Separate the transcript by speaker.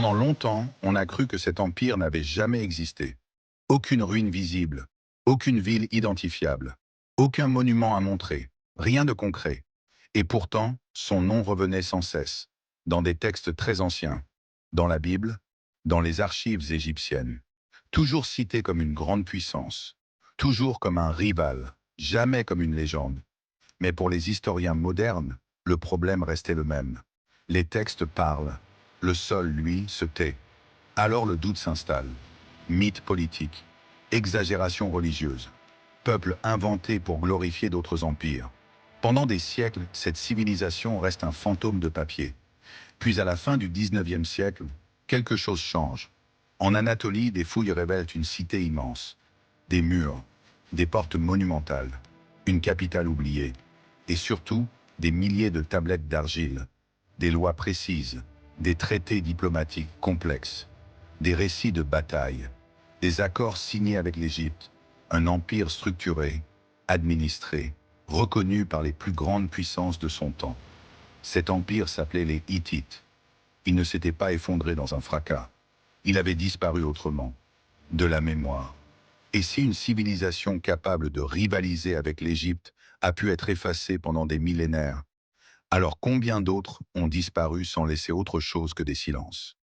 Speaker 1: Pendant longtemps, on a cru que cet empire n'avait jamais existé. Aucune ruine visible, aucune ville identifiable, aucun monument à montrer, rien de concret. Et pourtant, son nom revenait sans cesse, dans des textes très anciens, dans la Bible, dans les archives égyptiennes. Toujours cité comme une grande puissance, toujours comme un rival, jamais comme une légende. Mais pour les historiens modernes, le problème restait le même. Les textes parlent, le sol, lui, se tait. Alors le doute s'installe. Mythe politique, exagération religieuse, peuple inventé pour glorifier d'autres empires. Pendant des siècles, cette civilisation reste un fantôme de papier. Puis à la fin du 19e siècle, quelque chose change. En Anatolie, des fouilles révèlent une cité immense. Des murs, des portes monumentales, une capitale oubliée. Et surtout, des milliers de tablettes d'argile, des lois précises, des traités diplomatiques complexes, des récits de batailles, des accords signés avec l'Égypte, un empire structuré, administré, reconnu par les plus grandes puissances de son temps. Cet empire s'appelait les Hittites. Il ne s'était pas effondré dans un fracas. Il avait disparu autrement, de la mémoire. Et si une civilisation capable de rivaliser avec l'Égypte a pu être effacée pendant des millénaires, alors combien d'autres ont disparu sans laisser autre chose que des silences?